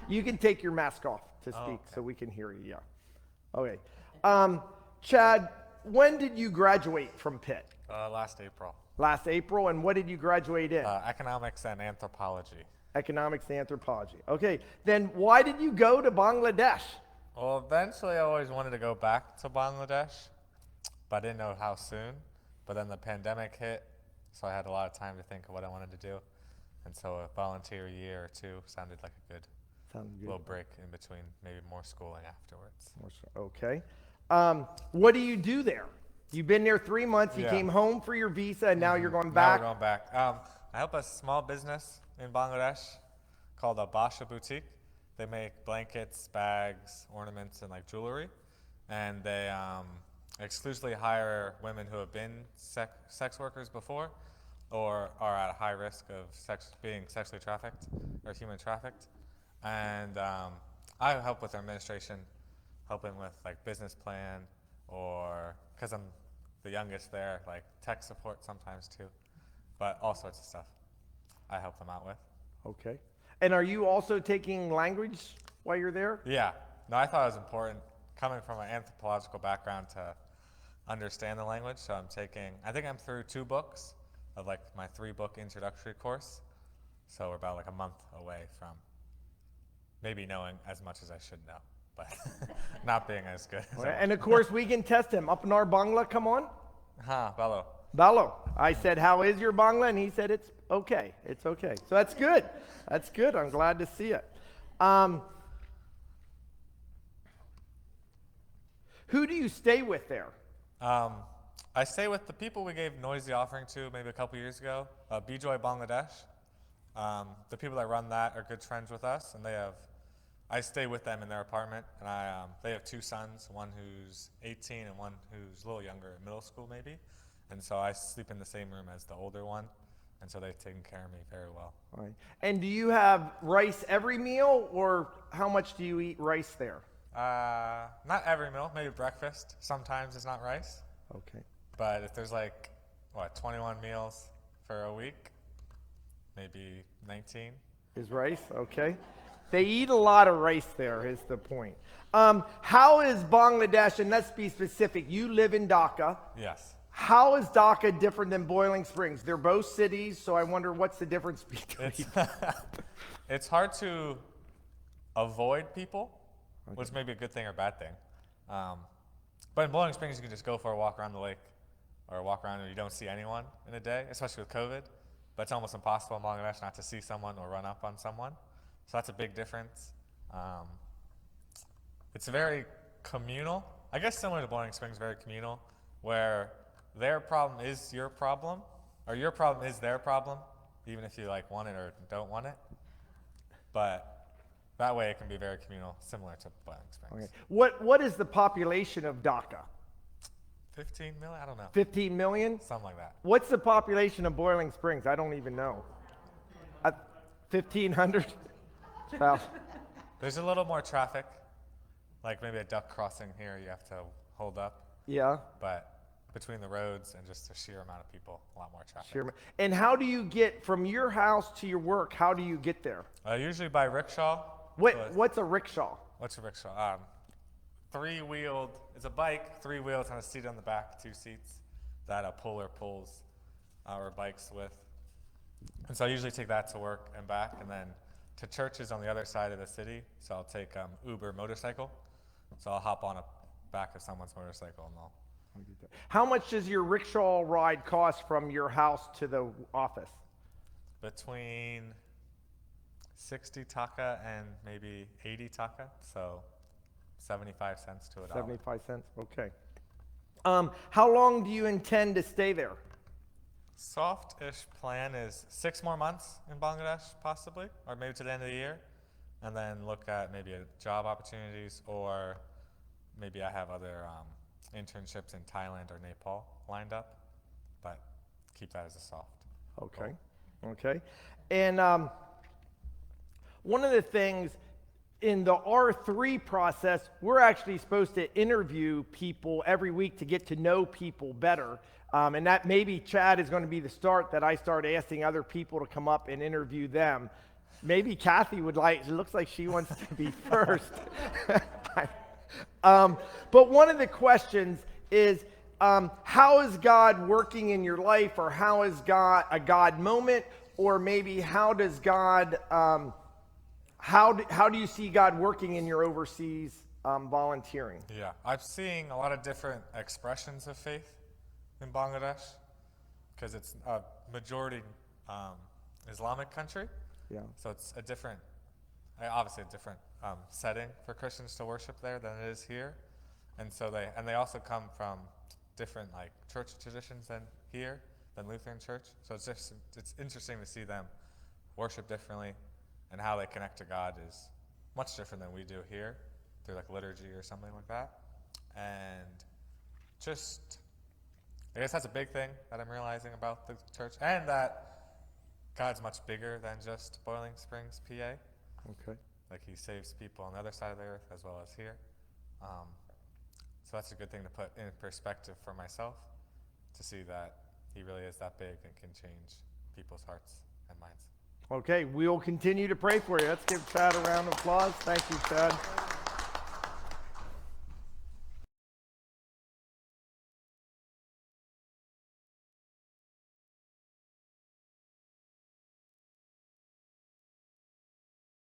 You can take your mask off to speak okay. so we can hear you. Yeah. Okay. Chad, when did you graduate from Pitt? Last April. Last April. And what did you graduate in? Economics and anthropology. Economics and anthropology. Okay. Then why did you go to Bangladesh? Well, eventually I always wanted to go back to Bangladesh, but I didn't know how soon. But then the pandemic hit, so I had a lot of time to think of what I wanted to do. And so a volunteer year or two sounded like a good little break in between, maybe more schooling afterwards. Okay. What do you do there? You've been there 3 months. You Yeah. came home for your visa, and now you're going Now back. we're going back. I help a small business in Bangladesh called a Basha Boutique. They make blankets, bags, ornaments, and like jewelry. And they exclusively hire women who have been sex workers before or are at a high risk of being sexually trafficked or human trafficked. And I help with their administration, helping with like business plan, or because I'm the youngest there, like tech support sometimes too, but all sorts of stuff I help them out with. Okay. And are you also taking language while you're there? Yeah, no, I thought it was important coming from an anthropological background to understand the language. So I think I'm through 2 books of like my 3-book introductory course. So we're about like a month away from maybe knowing as much as I should know, but not being as good. And of course, we can test him. Apnar Bangla, come on. Bello. Balo. I said, how is your Bangla? And he said, it's okay. It's okay. So that's good. That's good. I'm glad to see it. Who do you stay with there? I stay with the people we gave Noisy Offering to maybe a couple years ago, Bijoy Bangladesh. The people that run that are good friends with us, and I stay with them in their apartment, and they have 2 sons, one who's 18 and one who's a little younger, middle school maybe. And so I sleep in the same room as the older one, and so they've taken care of me very well. All right. And do you have rice every meal, or how much do you eat rice there? Not every meal, maybe breakfast. Sometimes it's not rice. Okay. But if there's 21 meals for a week, maybe 19. Is rice, okay. They eat a lot of rice there, is the point. How is Bangladesh, and let's be specific, you live in Dhaka. Yes. How is Dhaka different than Boiling Springs? They're both cities, so I wonder what's the difference between It's hard to avoid people, which may be a good thing or bad thing. But in Boiling Springs, you can just go for a walk around the lake or walk around and you don't see anyone in a day, especially with COVID. But it's almost impossible in Bangladesh not to see someone or run up on someone. So that's a big difference. It's very communal. I guess similar to Boiling Springs, very communal, where their problem is your problem, or your problem is their problem, even if you want it or don't want it. But that way it can be very communal, similar to Boiling Springs. Okay. What is the population of Dhaka? 15 million? I don't know. 15 million? Something like that. What's the population of Boiling Springs? I don't even know. 1,500? Well, there's a little more traffic, like maybe a duck crossing here you have to hold up. Yeah. But between the roads and just the sheer amount of people, a lot more traffic. Sure. And how do you get from your house to your work? How do you get there? Usually by rickshaw. What's a rickshaw? What's a rickshaw? 3-wheeled, it's a bike, 3 wheels and a seat on the back, 2 seats that a puller pulls our bikes with. And so I usually take that to work and back, and then to churches on the other side of the city. So I'll take Uber motorcycle. So I'll hop on a back of someone's motorcycle and I'll. How much does your rickshaw ride cost from your house to the office? Between 60 taka and maybe 80 taka, so 75 cents to $1. 75 cents, okay. How long do you intend to stay there? Soft-ish plan is 6 more months in Bangladesh, possibly, or maybe to the end of the year, and then look at maybe job opportunities, or maybe I have other internships in Thailand or Nepal lined up, but keep that as a soft. Okay, okay. And one of the things in the R3 process, we're actually supposed to interview people every week to get to know people better. And that maybe Chad is going to be the start that I start asking other people to come up and interview them. Maybe Kathy would like, it looks like she wants to be first. But one of the questions is, how is God working in your life, or how is God a God moment, or maybe how does God, how do you see God working in your overseas volunteering? Yeah, I'm seeing a lot of different expressions of faith in Bangladesh because it's a majority Islamic country. Yeah. So it's a different, obviously a different setting for Christians to worship there than it is here, and so they also come from different like church traditions than here, than Lutheran Church. So it's interesting to see them worship differently, and how they connect to God is much different than we do here through like liturgy or something like that. And just, I guess that's a big thing that I'm realizing about the church, and that God's much bigger than just Boiling Springs, PA. Okay. Like he saves people on the other side of the earth as well as here. So that's a good thing to put in perspective for myself, to see that he really is that big and can change people's hearts and minds. Okay, we'll continue to pray for you. Let's give Chad a round of applause. Thank you, Chad.